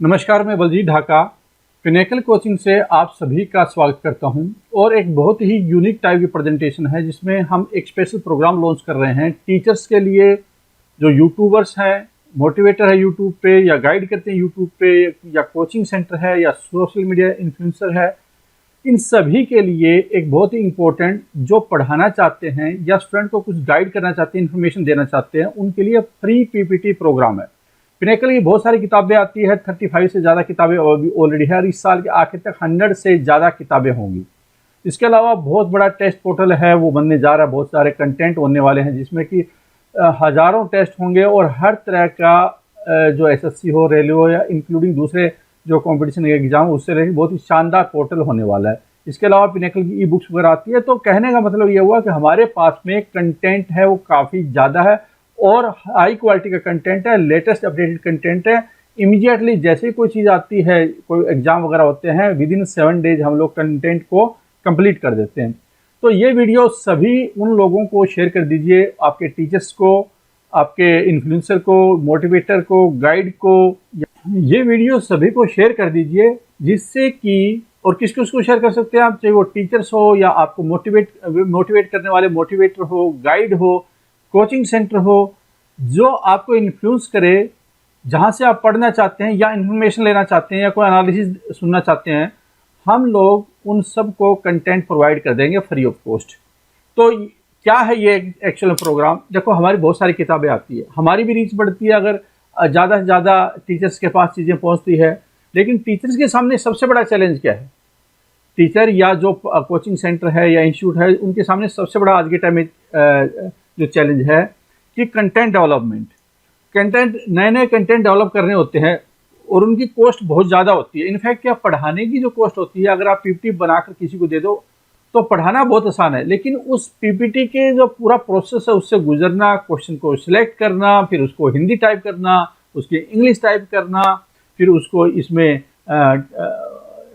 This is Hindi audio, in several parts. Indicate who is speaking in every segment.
Speaker 1: नमस्कार, मैं बलजीत ढाका पिनेकल कोचिंग से आप सभी का स्वागत करता हूं। और एक बहुत ही यूनिक टाइप की प्रेजेंटेशन है जिसमें हम एक स्पेशल प्रोग्राम लॉन्च कर रहे हैं टीचर्स के लिए। जो यूट्यूबर्स हैं, मोटिवेटर है यूट्यूब पे या गाइड करते हैं यूट्यूब पे, या कोचिंग सेंटर है या सोशल मीडिया इन्फ्लुएंसर है, इन सभी के लिए एक बहुत ही इम्पोर्टेंट, जो पढ़ाना चाहते हैं या स्टूडेंट को कुछ गाइड करना चाहते हैं, इन्फॉर्मेशन देना चाहते हैं, उनके लिए फ्री पीपीटी प्रोग्राम है। पिनेकल की बहुत सारी किताबें आती है, 35 से ज़्यादा किताबें ऑलरेडी है और इस साल के आखिर तक 100 से ज़्यादा किताबें होंगी। इसके अलावा बहुत बड़ा टेस्ट पोर्टल है, वो बनने जा रहा है। बहुत सारे कंटेंट होने वाले हैं जिसमें कि हज़ारों टेस्ट होंगे और हर तरह का जो एसएससी हो, रेलवे हो या इंक्लूडिंग दूसरे जो कंपटीशन एग्जाम, उससे लेकर बहुत ही शानदार पोर्टल होने वाला है। इसके अलावा पिनेकल की ई बुक्स वगैरह आती है। तो कहने का मतलब ये हुआ कि हमारे पास में कंटेंट है वो काफ़ी ज़्यादा है और हाई क्वालिटी का कंटेंट है, लेटेस्ट अपडेटेड कंटेंट है। इमीडिएटली जैसे ही कोई चीज़ आती है, कोई एग्जाम वगैरह होते हैं, विदिन 7 डेज हम लोग कंटेंट को कंप्लीट कर देते हैं। तो ये वीडियो सभी उन लोगों को शेयर कर दीजिए, आपके टीचर्स को, आपके इन्फ्लुएंसर को, मोटिवेटर को, गाइड को। ये वीडियो सभी को शेयर कर दीजिए जिससे कि, और किसको किसको शेयर कर सकते हैं आप, चाहे वो टीचर्स हो या आपको मोटिवेट करने वाले मोटिवेटर हो, गाइड हो, कोचिंग सेंटर हो, जो आपको इन्फ्लुएंस करे, जहाँ से आप पढ़ना चाहते हैं या इन्फॉर्मेशन लेना चाहते हैं या कोई एनालिसिस सुनना चाहते हैं, हम लोग उन सब को कंटेंट प्रोवाइड कर देंगे फ्री ऑफ कॉस्ट। तो क्या है ये एक्चुअल प्रोग्राम? देखो, हमारी बहुत सारी किताबें आती है, हमारी भी रीच बढ़ती है अगर ज़्यादा से ज़्यादा टीचर्स के पास चीज़ें पहुँचती है। लेकिन टीचर्स के सामने सबसे बड़ा चैलेंज क्या है? टीचर या जो कोचिंग सेंटर है या इंस्टीट्यूट है, उनके सामने सबसे बड़ा आज के टाइम में जो चैलेंज है कि कंटेंट डेवलपमेंट। नए नए कंटेंट डेवलप करने होते हैं और उनकी कॉस्ट बहुत ज़्यादा होती है। इनफैक्ट क्या, पढ़ाने की जो कॉस्ट होती है, अगर आप पीपीटी बनाकर किसी को दे दो तो पढ़ाना बहुत आसान है, लेकिन उस पीपीटी के जो पूरा प्रोसेस है उससे गुजरना, क्वेश्चन को सिलेक्ट करना, फिर उसको हिंदी टाइप करना, उसकी इंग्लिश टाइप करना, फिर उसको इसमें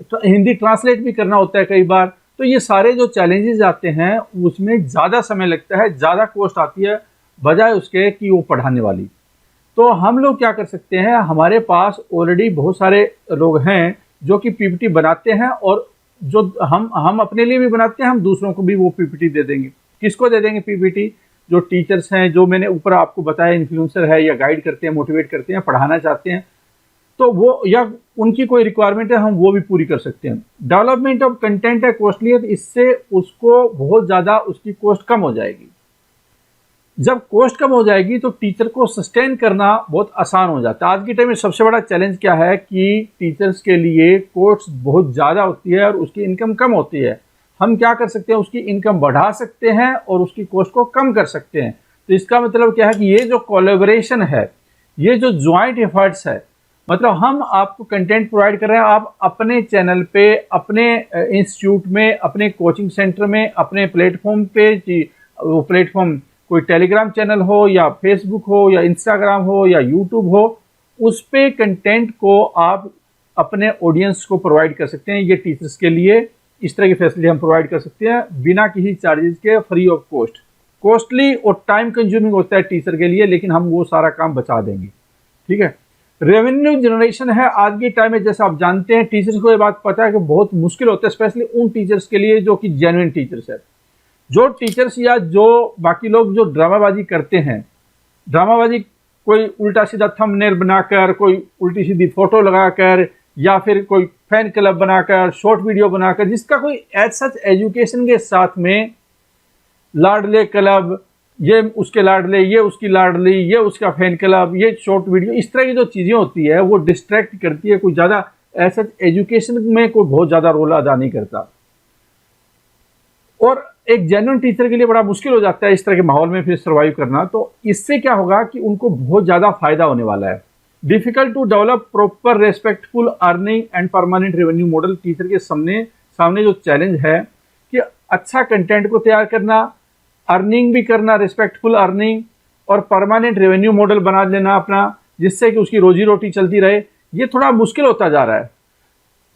Speaker 1: तो हिंदी ट्रांसलेट भी करना होता है कई बार। तो ये सारे जो चैलेंजेस आते हैं उसमें ज़्यादा समय लगता है, ज़्यादा कॉस्ट आती है बजाय उसके कि वो पढ़ाने वाली। तो हम लोग क्या कर सकते हैं, हमारे पास ऑलरेडी बहुत सारे लोग हैं जो कि पीपीटी बनाते हैं, और जो हम अपने लिए भी बनाते हैं, हम दूसरों को भी वो पीपीटी दे देंगे। किसको दे देंगे पीपीटी? जो टीचर्स हैं, जो मैंने ऊपर आपको बताया, इन्फ्लुएंसर है या गाइड करते हैं, मोटिवेट करते हैं, पढ़ाना चाहते हैं, तो वो, या उनकी कोई रिक्वायरमेंट है, हम वो भी पूरी कर सकते हैं। डेवलपमेंट ऑफ कंटेंट है कॉस्टली है, तो इससे उसको बहुत ज़्यादा उसकी कॉस्ट कम हो जाएगी। जब कॉस्ट कम हो जाएगी तो टीचर को सस्टेन करना बहुत आसान हो जाता है। आज के टाइम में सबसे बड़ा चैलेंज क्या है कि टीचर्स के लिए कॉस्ट बहुत ज़्यादा होती है और उसकी इनकम कम होती है। हम क्या कर सकते हैं, उसकी इनकम बढ़ा सकते हैं और उसकी कॉस्ट को कम कर सकते हैं। तो इसका मतलब क्या है कि ये जो कोलैबोरेशन है, ये जो ज्वाइंट एफर्ट्स है, मतलब हम आपको कंटेंट प्रोवाइड कर रहे हैं, आप अपने चैनल पे, अपने इंस्टीट्यूट में, अपने कोचिंग सेंटर में, अपने प्लेटफॉर्म पे, वो प्लेटफॉर्म कोई टेलीग्राम चैनल हो या फेसबुक हो या इंस्टाग्राम हो या यूट्यूब हो, उस पे कंटेंट को आप अपने ऑडियंस को प्रोवाइड कर सकते हैं। ये टीचर्स के लिए इस तरह की फैसिलिटी हम प्रोवाइड कर सकते हैं बिना किसी चार्जेस के, फ्री ऑफ कॉस्ट। कॉस्टली और टाइम कंज्यूमिंग होता है टीचर के लिए, लेकिन हम वो सारा काम बचा देंगे। ठीक है। रेवेन्यू जनरेशन है आज के टाइम में, जैसे आप जानते हैं, टीचर्स को ये बात पता है कि बहुत मुश्किल होता है, स्पेशली उन टीचर्स के लिए जो कि जेन्युइन टीचर्स है। जो टीचर्स या जो बाकी लोग जो ड्रामाबाजी करते हैं, ड्रामाबाजी कोई उल्टा सीधा थंबनेल बनाकर, कोई उल्टी सीधी फोटो लगाकर, या फिर कोई फैन क्लब बनाकर, शॉर्ट वीडियो बनाकर, जिसका कोई एज सच एजुकेशन के साथ में लाडले क्लब, ये उसके लाडले, ये उसकी लाडली, ये उसका फैन क्लब, ये शॉर्ट वीडियो, इस तरह की जो चीज़ें होती है वो डिस्ट्रैक्ट करती है। कोई ज़्यादा ऐसा एजुकेशन में कोई बहुत ज़्यादा रोल अदा नहीं करता, और एक जेन्युइन टीचर के लिए बड़ा मुश्किल हो जाता है इस तरह के माहौल में फिर सर्वाइव करना। तो इससे क्या होगा कि उनको बहुत ज़्यादा फायदा होने वाला है। Difficult to develop proper respectful earning and permanent revenue model. Teacher के सामने जो चैलेंज है कि अच्छा कंटेंट को तैयार करना, अर्निंग भी करना, रिस्पेक्टफुल अर्निंग, और परमानेंट रेवेन्यू मॉडल बना लेना अपना, जिससे कि उसकी रोजी रोटी चलती रहे, ये थोड़ा मुश्किल होता जा रहा है।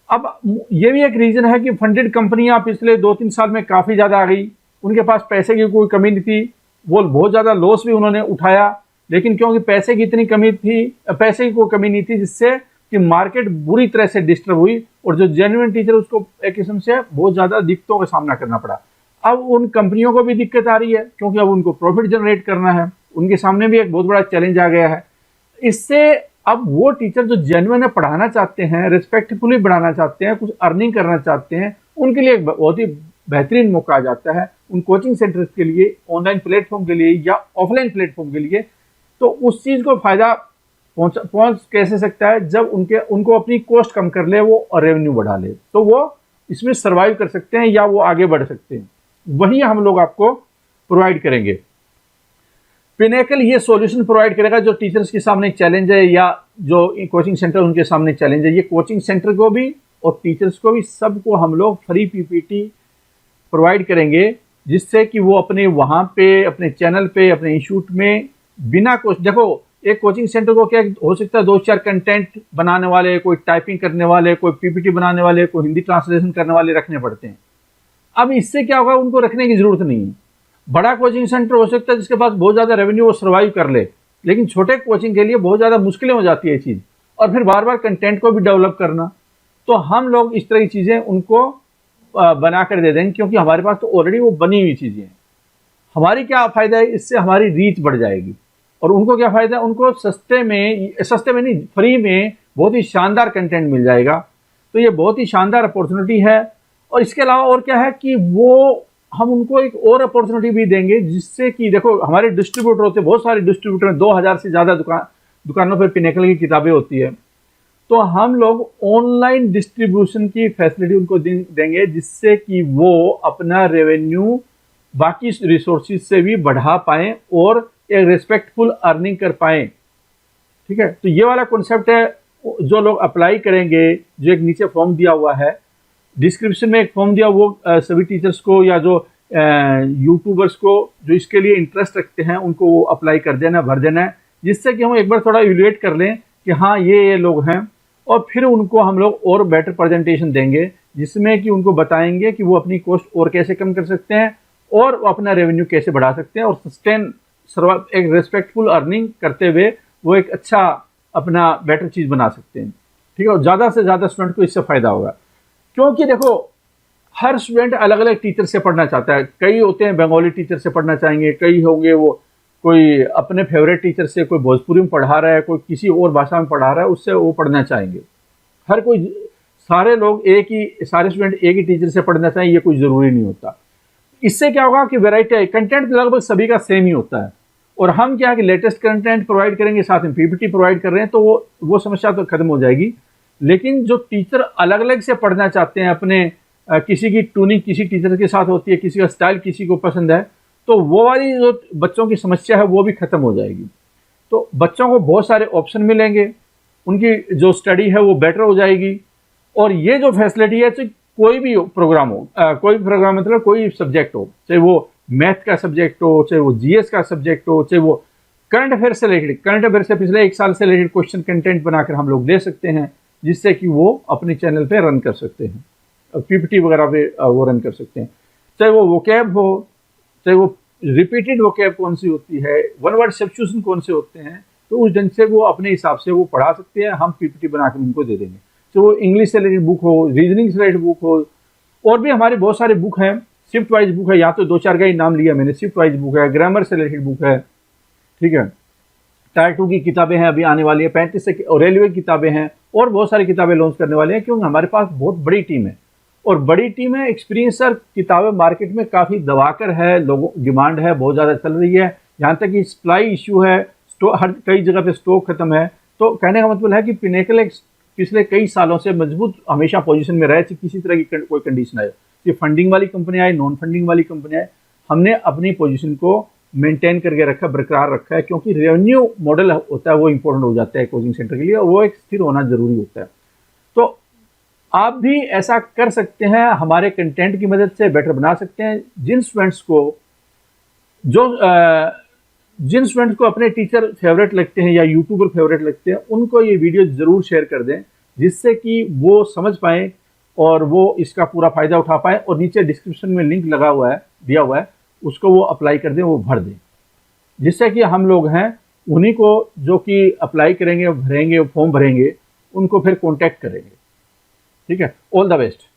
Speaker 1: अब ये भी एक रीज़न है कि फंडेड कंपनियां पिछले 2-3 साल में काफ़ी ज़्यादा आ गई, उनके पास पैसे की कोई कमी नहीं थी, वो बहुत ज़्यादा लॉस भी उन्होंने उठाया, लेकिन क्योंकि पैसे की इतनी कमी थी, पैसे की कोई कमी नहीं थी, जिससे कि मार्केट बुरी तरह से डिस्टर्ब हुई और जो जेन्युइन टीचर उसको एक किस्म से बहुत ज़्यादा दिक्कतों का सामना करना पड़ा। अब उन कंपनियों को भी दिक्कत आ रही है क्योंकि अब उनको प्रॉफिट जनरेट करना है, उनके सामने भी एक बहुत बड़ा चैलेंज आ गया है। इससे अब वो टीचर जो जेन्युइन है, पढ़ाना चाहते हैं, रिस्पेक्टफुली पढ़ाना चाहते हैं, कुछ अर्निंग करना चाहते हैं, उनके लिए एक बहुत ही बेहतरीन मौका आ जाता है उन कोचिंग सेंटर्स के लिए, ऑनलाइन प्लेटफॉर्म के लिए या ऑफलाइन प्लेटफॉर्म के लिए। तो उस चीज़ को फायदा पहुंच कैसे सकता है, जब उनको अपनी कॉस्ट कम कर ले वो और रेवेन्यू बढ़ा ले, तो वो इसमें सर्वाइव कर सकते हैं या वो आगे बढ़ सकते हैं। वही हम लोग आपको प्रोवाइड करेंगे। पिनेकल ये सॉल्यूशन प्रोवाइड करेगा जो टीचर्स के सामने चैलेंज है या जो कोचिंग सेंटर उनके सामने चैलेंज है। ये कोचिंग सेंटर को भी और टीचर्स को भी, सबको हम लोग फ्री पीपीटी प्रोवाइड करेंगे, जिससे कि वो अपने वहाँ पे, अपने चैनल पे, अपने इंस्टीट्यूट में बिना कुछ, देखो एक कोचिंग सेंटर को क्या हो सकता है, 2-4 कंटेंट बनाने वाले, कोई टाइपिंग करने वाले, कोई पीपीटी बनाने वाले, कोई हिंदी ट्रांसलेशन करने वाले रखने पड़ते हैं। अब इससे क्या होगा, उनको रखने की जरूरत नहीं है। बड़ा कोचिंग सेंटर हो सकता है जिसके पास बहुत ज़्यादा रेवेन्यू वो सर्वाइव कर ले, लेकिन छोटे कोचिंग के लिए बहुत ज़्यादा मुश्किलें हो जाती है चीज़, और फिर बार बार कंटेंट को भी डेवलप करना। तो हम लोग इस तरह की चीज़ें उनको बना कर दे देंगे, क्योंकि हमारे पास तो ऑलरेडी वो बनी हुई चीज़ें हैं। हमारी क्या फ़ायदा है, इससे हमारी रीच बढ़ जाएगी। और उनको क्या फ़ायदा है, उनको सस्ते में नहीं, फ्री में बहुत ही शानदार कंटेंट मिल जाएगा। तो ये बहुत ही शानदार अपॉर्चुनिटी है। और इसके अलावा और क्या है कि वो हम उनको एक और अपॉर्चुनिटी भी देंगे, जिससे कि देखो हमारे डिस्ट्रीब्यूटर होते हैं, बहुत सारे डिस्ट्रीब्यूटर, 2000 से ज़्यादा दुकानों पर पिनेकल की किताबें होती है। तो हम लोग ऑनलाइन डिस्ट्रीब्यूशन की फैसिलिटी उनको देंगे, जिससे कि वो अपना रेवेन्यू बाकी रिसोर्सेज से भी बढ़ा पाएँ और एक रिस्पेक्टफुल अर्निंग कर पाएँ। ठीक है, तो ये वाला कॉन्सेप्ट है। जो लोग अप्लाई करेंगे, जो एक नीचे फॉर्म दिया हुआ है, डिस्क्रिप्शन में एक फॉर्म दिया, वो सभी टीचर्स को या जो यूट्यूबर्स को जो इसके लिए इंटरेस्ट रखते हैं उनको वो अप्लाई कर देना, भर देना है, जिससे कि हम एक बार थोड़ा इवैल्यूएट कर लें कि हाँ ये लोग हैं। और फिर उनको हम लोग और बेटर प्रेजेंटेशन देंगे, जिसमें कि उनको बताएंगे कि वो अपनी कॉस्ट और कैसे कम कर सकते हैं और अपना रेवेन्यू कैसे बढ़ा सकते हैं और सस्टेन एक रिस्पेक्टफुल अर्निंग करते हुए वो एक अच्छा अपना बेटर चीज़ बना सकते हैं। ठीक है, और ज़्यादा से ज़्यादा स्टूडेंट को इससे फ़ायदा होगा, क्योंकि देखो हर स्टूडेंट अलग अलग टीचर से पढ़ना चाहता है। कई होते हैं बंगाली टीचर से पढ़ना चाहेंगे, कई होंगे वो कोई अपने फेवरेट टीचर से, कोई भोजपुरी में पढ़ा रहा है, कोई किसी और भाषा में पढ़ा रहा है, उससे वो पढ़ना चाहेंगे। हर कोई, सारे लोग सारे स्टूडेंट एक ही टीचर से पढ़ना चाहेंगे, ये कोई ज़रूरी नहीं होता। इससे क्या होगा कि वैरायटी है, कंटेंट लगभग सभी का सेम ही होता है। और हम क्या है कि लेटेस्ट कंटेंट प्रोवाइड करेंगे, साथ में पीपीटी प्रोवाइड कर रहे हैं, तो वो समस्या तो खत्म हो जाएगी। लेकिन जो टीचर अलग अलग से पढ़ना चाहते हैं, अपने किसी की ट्यूनिंग किसी टीचर के साथ होती है, किसी का स्टाइल किसी को पसंद है, तो वो वाली जो बच्चों की समस्या है वो भी खत्म हो जाएगी। तो बच्चों को बहुत सारे ऑप्शन मिलेंगे, उनकी जो स्टडी है वो बेटर हो जाएगी। और ये जो फैसिलिटी है, तो कोई भी प्रोग्राम हो, कोई प्रोग्राम मतलब कोई सब्जेक्ट हो, चाहे वो मैथ का सब्जेक्ट हो, चाहे वो जीएस का सब्जेक्ट हो, चाहे वो करंट अफेयर से रिलेटेड, करंट अफेयर से पिछले 1 साल से रिलेटेड क्वेश्चन कंटेंट बनाकर हम लोग दे सकते हैं, जिससे कि वो अपने चैनल पे रन कर सकते हैं, पीपीटी वगैरह पे वो रन कर सकते हैं। चाहे वो वोकैब हो, चाहे वो रिपीटेड वोकैब कौन सी होती है, वन वर्ड सब्स्टिट्यूशन कौन से होते हैं, तो उस ढंग से वो अपने हिसाब से वो पढ़ा सकते हैं। हम पीपीटी बनाकर उनको दे देंगे। तो वो इंग्लिश से रिलेटेड बुक हो, रीजनिंग से रिलेटेड बुक हो, और भी हमारे बहुत सारे बुक हैं। शिफ्ट वाइज बुक है, या तो 2-4 का ही नाम लिया मैंने, शिफ्ट वाइज बुक है, ग्रामर से रिलेटेड बुक है। ठीक है, टायर 2 की किताबें हैं, अभी आने वाली है, 35 से, और रेलवे की किताबें हैं, और बहुत सारी किताबें लॉन्च करने वाले हैं, क्योंकि हमारे पास बहुत बड़ी टीम है। और बड़ी टीम है, एक्सपीरियंसर, किताबें मार्केट में काफ़ी दबाकर है, लोगों डिमांड है, बहुत ज़्यादा चल रही है। यहाँ तक कि सप्लाई इशू है, हर कई जगह पे स्टॉक खत्म है। तो कहने का मतलब है कि पिनेकल एक पिछले कई सालों से मजबूत हमेशा पोजीशन में रहे, किसी तरह की कोई कंडीशन आए, ये फंडिंग वाली कंपनी आए, नॉन फंडिंग वाली कंपनी आए, हमने अपनी पोजीशन को मेंटेन करके रखा, बरकरार रखा है। क्योंकि रेवेन्यू मॉडल होता है वो इंपॉर्टेंट हो जाता है कोचिंग सेंटर के लिए, और वो एक स्थिर होना जरूरी होता है। तो आप भी ऐसा कर सकते हैं, हमारे कंटेंट की मदद से बेटर बना सकते हैं। जिन स्टूडेंट्स को अपने टीचर फेवरेट लगते हैं या यूट्यूबर फेवरेट लगते हैं, उनको ये वीडियो ज़रूर शेयर कर दें, जिससे कि वो समझ पाएँ और वो इसका पूरा फ़ायदा उठा पाएँ। और नीचे डिस्क्रिप्शन में लिंक लगा हुआ है, दिया हुआ है, उसको वो अप्लाई कर दें, वो भर दें, जिससे कि हम लोग हैं उन्हीं को जो कि अप्लाई करेंगे, भरेंगे, फॉर्म भरेंगे, उनको फिर कॉन्टैक्ट करेंगे। ठीक है, ऑल द बेस्ट।